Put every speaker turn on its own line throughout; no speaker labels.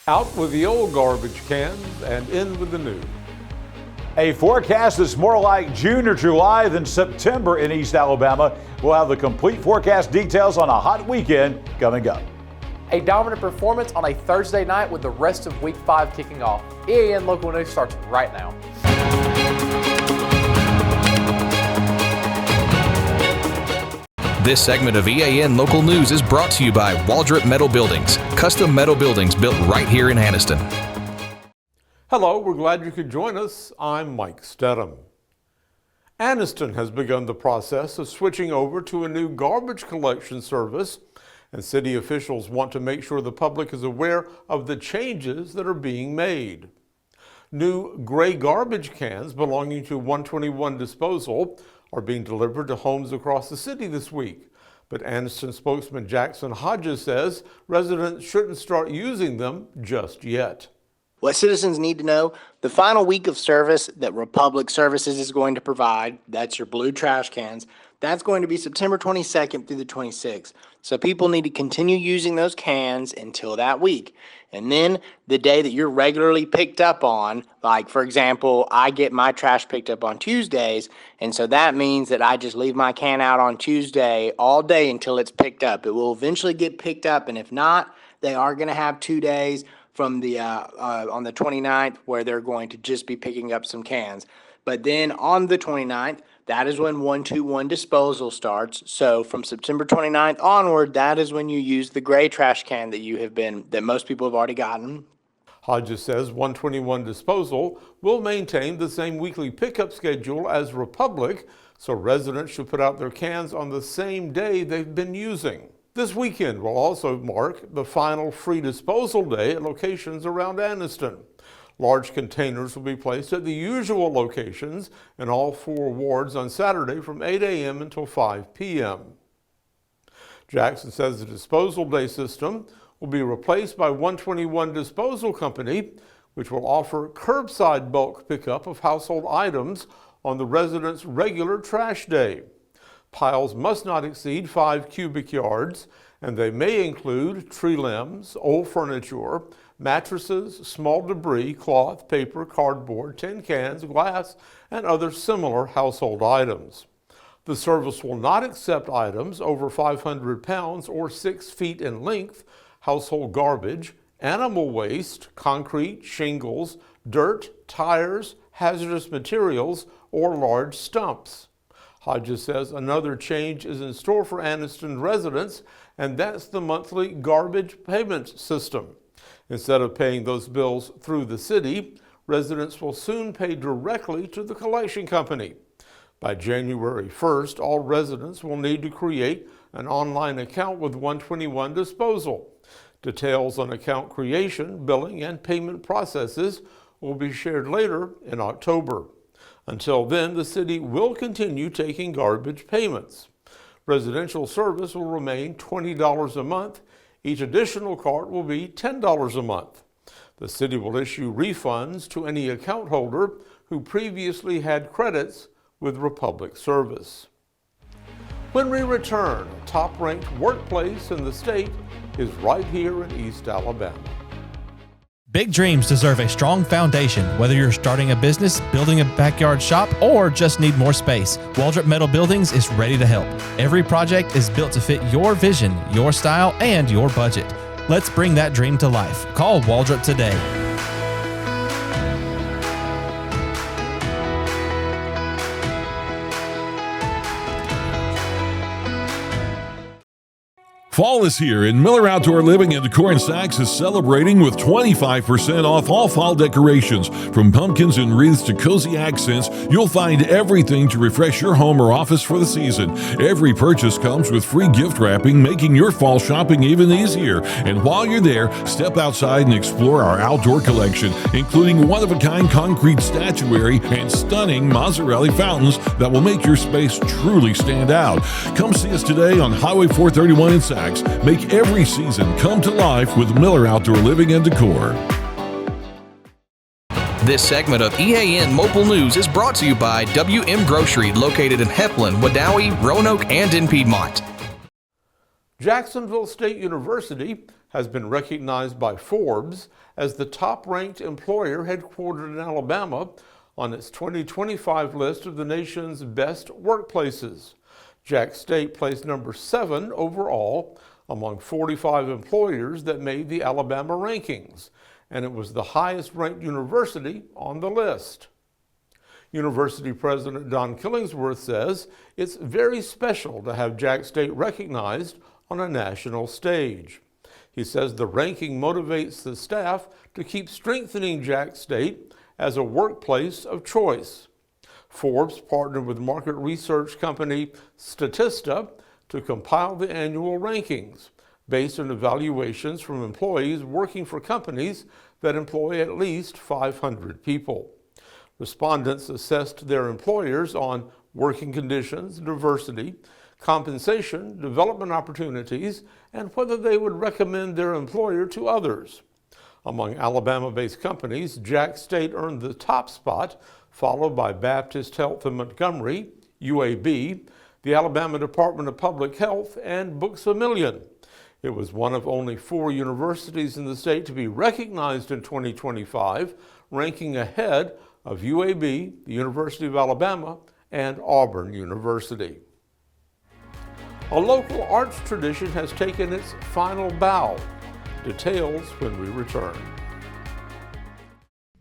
Out with the old garbage cans and in with the new.
A forecast that's more like June or July than September in East Alabama. We'll have the complete forecast details on a hot weekend coming up.
A dominant performance on a Thursday night with the rest of Week 5 kicking off. EAN Local News starts right now.
This segment of EAN Local News is brought to you by Waldrop Metal Buildings, custom metal buildings built right here in Anniston.
Hello, we're glad you could join us. I'm Mike Stedham. Anniston has begun the process of switching over to a new garbage collection service, and city officials want to make sure the public is aware of the changes that are being made. New gray garbage cans belonging to 121 Disposal are being delivered to homes across the city this week. But Anniston spokesman Jackson Hodges says residents shouldn't start using them just yet.
What citizens need to know, the final week of service that Republic Services is going to provide, that's your blue trash cans, that's going to be September 22nd through the 26th. So people need to continue using those cans until that week. And then the day that you're regularly picked up on, like for example, I get my trash picked up on Tuesdays, and so that means that I just leave my can out on Tuesday all day until it's picked up. It will eventually get picked up, and if not, they are going to have 2 days from the on the 29th where they're going to just be picking up some cans. But then on the 29th, that is when 121 Disposal starts. So from September 29th onward, that is when you use the gray trash can that most people have already gotten.
Hodges says 121 Disposal will maintain the same weekly pickup schedule as Republic, so residents should put out their cans on the same day they've been using. This weekend will also mark the final free disposal day at locations around Anniston. Large containers will be placed at the usual locations in all 4 wards on Saturday from 8 a.m. until 5 p.m. Jackson says the disposal day system will be replaced by 121 Disposal Company, which will offer curbside bulk pickup of household items on the residents' regular trash day. Piles must not exceed 5 cubic yards, and they may include tree limbs, old furniture, mattresses, small debris, cloth, paper, cardboard, tin cans, glass, and other similar household items. The service will not accept items over 500 pounds or 6 feet in length, household garbage, animal waste, concrete, shingles, dirt, tires, hazardous materials, or large stumps. Hodges says another change is in store for Anniston residents, and that's the monthly garbage payment system. Instead of paying those bills through the city, residents will soon pay directly to the collection company. By January 1st, all residents will need to create an online account with 121 Disposal. Details on account creation, billing, and payment processes will be shared later in October. Until then, the city will continue taking garbage payments. Residential service will remain $20 a month. Each additional cart will be $10 a month. The city will issue refunds to any account holder who previously had credits with Republic Service. When we return, a top-ranked workplace in the state is right here in East Alabama.
Big dreams deserve a strong foundation. Whether you're starting a business, building a backyard shop, or just need more space, Waldrop Metal Buildings is ready to help. Every project is built to fit your vision, your style, and your budget. Let's bring that dream to life. Call Waldrop today.
Fall is here, and Miller Outdoor Living and Decor in Sachs is celebrating with 25% off all fall decorations. From pumpkins and wreaths to cozy accents, you'll find everything to refresh your home or office for the season. Every purchase comes with free gift wrapping, making your fall shopping even easier. And while you're there, step outside and explore our outdoor collection, including one-of-a-kind concrete statuary and stunning mozzarella fountains that will make your space truly stand out. Come see us today on Highway 431 in Sachs. Make every season come to life with Miller Outdoor Living and Decor.
This segment of EAN Local News is brought to you by WM Grocery, located in Heflin, Wadowee, Roanoke, and in Piedmont.
Jacksonville State University has been recognized by Forbes as the top-ranked employer headquartered in Alabama on its 2025 list of the nation's best workplaces. Jax State placed number 7 overall among 45 employers that made the Alabama rankings, and it was the highest-ranked university on the list. University President Don Killingsworth says it's very special to have Jax State recognized on a national stage. He says the ranking motivates the staff to keep strengthening Jax State as a workplace of choice. Forbes partnered with market research company Statista to compile the annual rankings based on evaluations from employees working for companies that employ at least 500 people. Respondents assessed their employers on working conditions, diversity, compensation, development opportunities, and whether they would recommend their employer to others. Among Alabama-based companies, Jax State earned the top spot, followed by Baptist Health in Montgomery, UAB, the Alabama Department of Public Health, and Books A Million. It was one of only 4 universities in the state to be recognized in 2025, ranking ahead of UAB, the University of Alabama, and Auburn University. A local arts tradition has taken its final bow. Details when we return.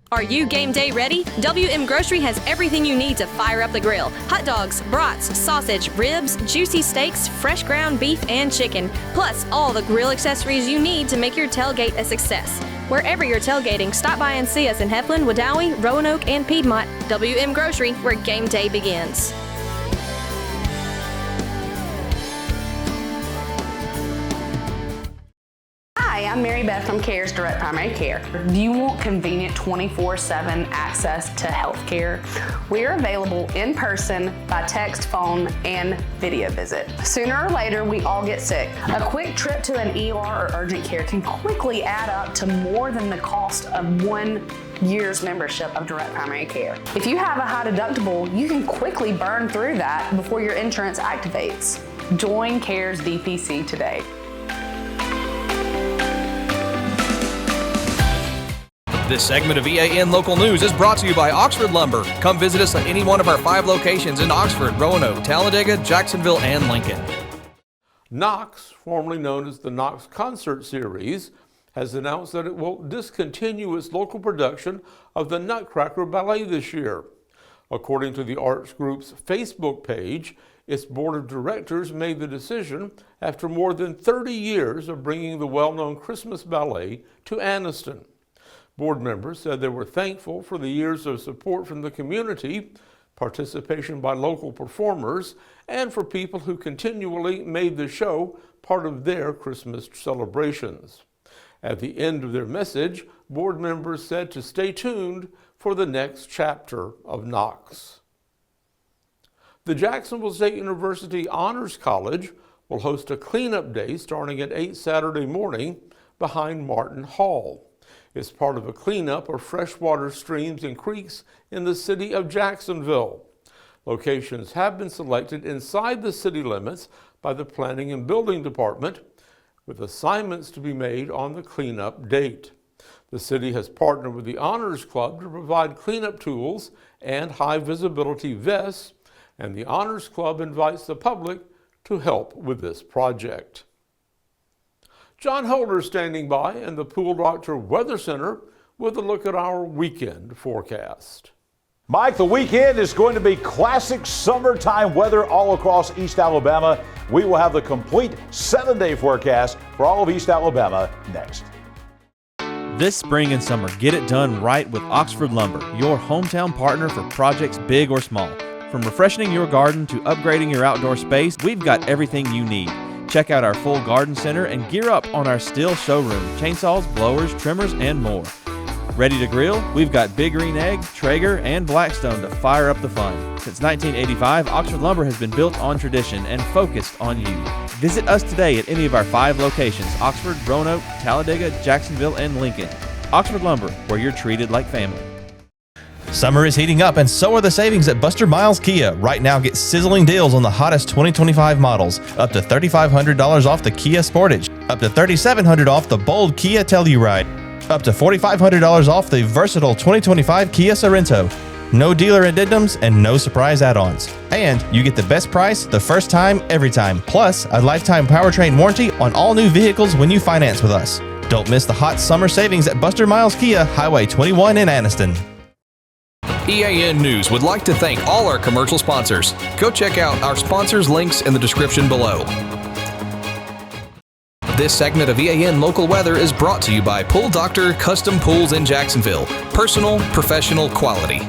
Are you game day ready? WM Grocery has everything you need to fire up the grill. Hot dogs, brats, sausage, ribs, juicy steaks, fresh ground beef, and chicken. Plus, all the grill accessories you need to make your tailgate a success. Wherever you're tailgating, stop by and see us in Heflin, Wadowee, Roanoke, and Piedmont. WM Grocery, where game day begins.
Hi, I'm Mary Beth from CARES Direct Primary Care. Do you want convenient 24/7 access to health care? We're available in person, by text, phone, and video visit. Sooner or later, we all get sick. A quick trip to an ER or urgent care can quickly add up to more than the cost of 1 year's membership of Direct Primary Care. If you have a high deductible, you can quickly burn through that before your insurance activates. Join CARES DPC today.
This segment of EAN Local News is brought to you by Oxford Lumber. Come visit us at any one of our 5 locations in Oxford, Roanoke, Talladega, Jacksonville, and Lincoln.
Knox, formerly known as the Knox Concert Series, has announced that it will discontinue its local production of the Nutcracker Ballet this year. According to the arts group's Facebook page, its board of directors made the decision after more than 30 years of bringing the well-known Christmas ballet to Anniston. Board members said they were thankful for the years of support from the community, participation by local performers, and for people who continually made the show part of their Christmas celebrations. At the end of their message, board members said to stay tuned for the next chapter of Knox. The Jacksonville State University Honors College will host a cleanup day starting at 8 Saturday morning behind Martin Hall. It's part of a cleanup of freshwater streams and creeks in the city of Jacksonville. Locations have been selected inside the city limits by the Planning and Building Department, with assignments to be made on the cleanup date. The city has partnered with the Honors Club to provide cleanup tools and high-visibility vests, and the Honors Club invites the public to help with this project. John Holder standing by in the Pool Doctor Weather Center with a look at our weekend forecast.
Mike, the weekend is going to be classic summertime weather all across East Alabama. We will have the complete 7-day forecast for all of East Alabama next.
This spring and summer, get it done right with Oxford Lumber, your hometown partner for projects big or small. From refreshing your garden to upgrading your outdoor space, we've got everything you need. Check out our full garden center and gear up on our Stihl showroom, chainsaws, blowers, trimmers, and more. Ready to grill? We've got Big Green Egg, Traeger, and Blackstone to fire up the fun. Since 1985, Oxford Lumber has been built on tradition and focused on you. Visit us today at any of our 5 locations: Oxford, Roanoke, Talladega, Jacksonville, and Lincoln. Oxford Lumber, where you're treated like family. Summer is heating up, and so are the savings at Buster Miles Kia. Right now, get sizzling deals on the hottest 2025 models, up to $3,500 off the Kia Sportage. Up to $3,700 off the bold Kia Telluride. Up to $4,500 off the versatile 2025 Kia Sorento. No dealer addendums and no surprise add-ons. And you get the best price the first time, every time. Plus, a lifetime powertrain warranty on all new vehicles when you finance with us. Don't miss the hot summer savings at Buster Miles Kia, Highway 21 in Anniston.
EAN News would like to thank all our commercial sponsors. Go check out our sponsors' links in the description below. This segment of EAN Local Weather is brought to you by Pool Doctor Custom Pools in Jacksonville. Personal, professional, quality.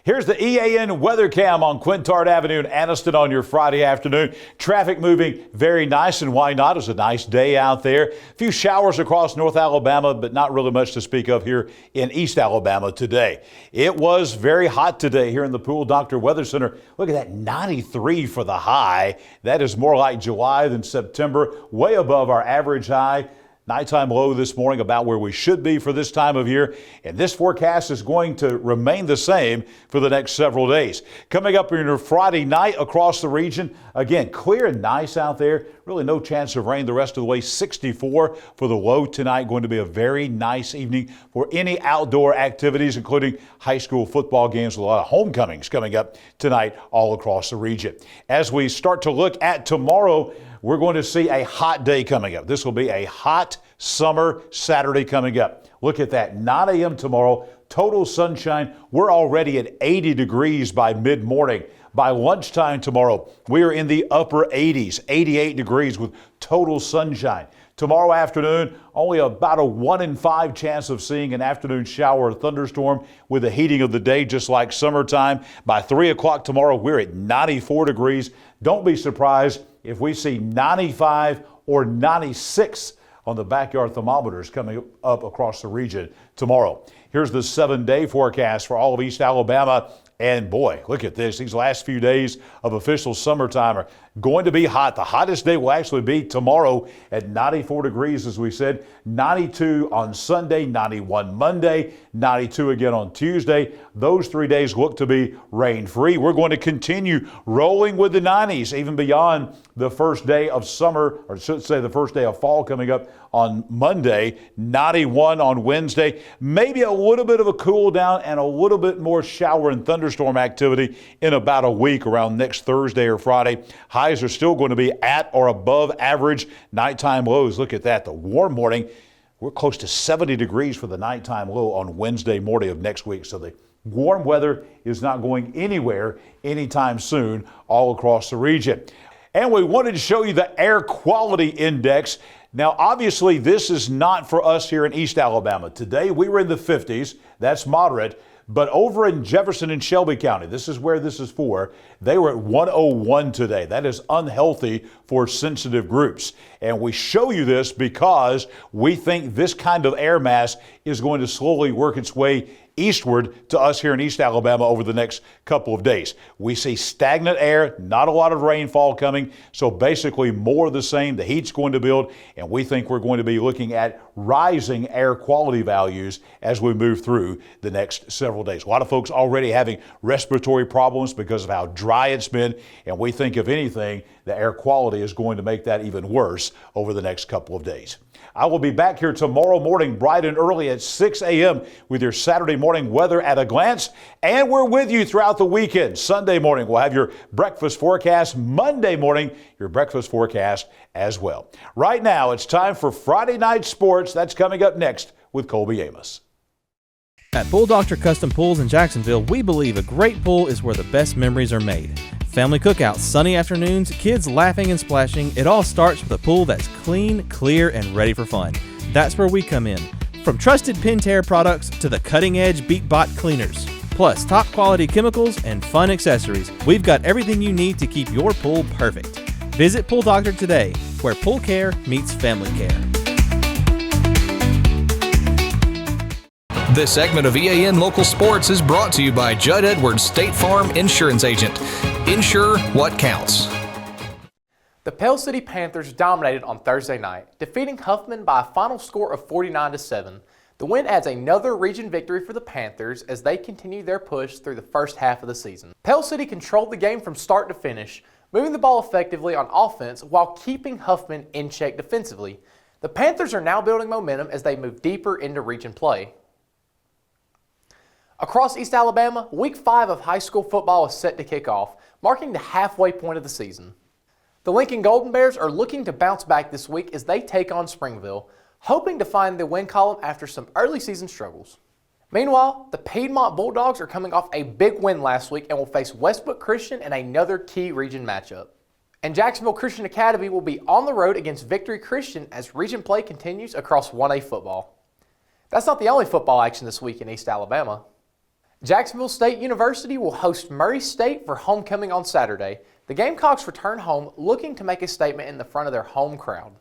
Here's the EAN weather cam on Quintard Avenue in Anniston on your Friday afternoon. Traffic moving very nice, and why not? It's a nice day out there. A few showers across North Alabama, but not really much to speak of here in East Alabama today. It was very hot today here in the Pool Doctor Weather Center. Look at that, 93 for the high. That is more like July than September, way above our average high. Nighttime low this morning about where we should be for this time of year, and this forecast is going to remain the same for the next several days. Coming up in your Friday night across the region, again, clear and nice out there. Really no chance of rain the rest of the way. 64 for the low tonight. Going to be a very nice evening for any outdoor activities, including high school football games with a lot of homecomings coming up tonight all across the region. As we start to look at tomorrow, we're going to see a hot day coming up. This will be a hot summer Saturday coming up. Look at that, 9 a.m. tomorrow, total sunshine. We're already at 80 degrees by mid-morning. By lunchtime tomorrow, we are in the upper 80s, 88 degrees with total sunshine. Tomorrow afternoon, only about a 1 in 5 chance of seeing an afternoon shower or thunderstorm with the heating of the day, just like summertime. By 3 o'clock tomorrow, we're at 94 degrees. Don't be surprised if we see 95 or 96 on the backyard thermometers coming up across the region tomorrow. Here's the 7-day forecast for all of East Alabama. And boy, look at this. These last few days of official summertime are going to be hot. The hottest day will actually be tomorrow at 94 degrees, as we said. 92 on Sunday, 91 Monday, 92 again on Tuesday. Those 3 days look to be rain-free. We're going to continue rolling with the 90s, even beyond the first day of summer, or I should say the first day of fall coming up on Monday. 91 on Wednesday. Maybe a little bit of a cool down and a little bit more shower and thunderstorm activity in about a week around next Thursday or Friday. Highs are still going to be at or above average. Nighttime lows, look at that. The warm morning, we're close to 70 degrees for the nighttime low on Wednesday morning of next week. So the warm weather is not going anywhere anytime soon all across the region. And we wanted to show you the air quality index. Now, obviously, this is not for us here in East Alabama. Today, we were in the 50s. That's moderate. But over in Jefferson and Shelby County, this is where this is for, they were at 101 today. That is unhealthy for sensitive groups. And we show you this because we think this kind of air mass is going to slowly work its way eastward to us here in East Alabama over the next couple of days. We see stagnant air, not a lot of rainfall coming, so basically more of the same. The heat's going to build, and we think we're going to be looking at rising air quality values as we move through the next several days. A lot of folks already having respiratory problems because of how dry it's been, and we think, if anything, the air quality is going to make that even worse over the next couple of days. I will be back here tomorrow morning bright and early at 6 a.m. with your Saturday morning weather at a glance. And we're with you throughout the weekend. Sunday morning, we'll have your breakfast forecast. Monday morning, your breakfast forecast as well. Right now, it's time for Friday Night Sports. That's coming up next with Colby Amos.
At Pool Doctor Custom Pools in Jacksonville, we believe a great pool is where the best memories are made. Family cookouts, sunny afternoons, kids laughing and splashing, it all starts with a pool that's clean, clear, and ready for fun. That's where we come in. From trusted Pentair products to the cutting-edge BeatBot cleaners, plus top quality chemicals and fun accessories, we've got everything you need to keep your pool perfect. Visit Pool Doctor today, where pool care meets family care.
This segment of EAN Local Sports is brought to you by Judd Edwards State Farm Insurance Agent. Insure what counts.
The Pell City Panthers dominated on Thursday night, defeating Huffman by a final score of 49-7. The win adds another region victory for the Panthers as they continue their push through the first half of the season. Pell City controlled the game from start to finish, moving the ball effectively on offense while keeping Huffman in check defensively. The Panthers are now building momentum as they move deeper into region play. Across East Alabama, Week 5 of high school football is set to kick off, marking the halfway point of the season. The Lincoln Golden Bears are looking to bounce back this week as they take on Springville, hoping to find the win column after some early season struggles. Meanwhile, the Piedmont Bulldogs are coming off a big win last week and will face Westbrook Christian in another key region matchup. And Jacksonville Christian Academy will be on the road against Victory Christian as region play continues across 1A football. That's not the only football action this week in East Alabama. Jacksonville State University will host Murray State for homecoming on Saturday. The Gamecocks return home looking to make a statement in the front of their home crowd.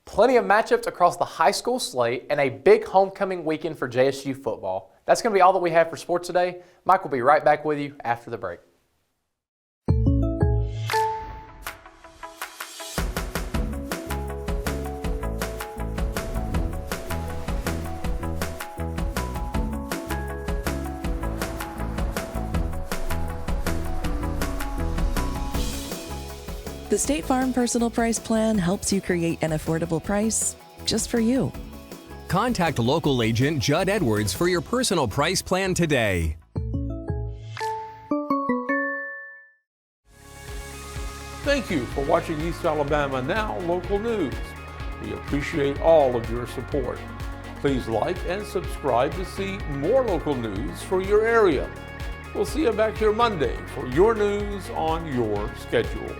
Plenty of matchups across the high school slate and a big homecoming weekend for JSU football. That's going to be all that we have for sports today. Mike will be right back with you after the break.
The State Farm Personal Price Plan helps you create an affordable price just for you.
Contact local agent Judd Edwards for your personal price plan today.
Thank you for watching East Alabama Now Local News. We appreciate all of your support. Please like and subscribe to see more local news for your area. We'll see you back here Monday for your news on your schedule.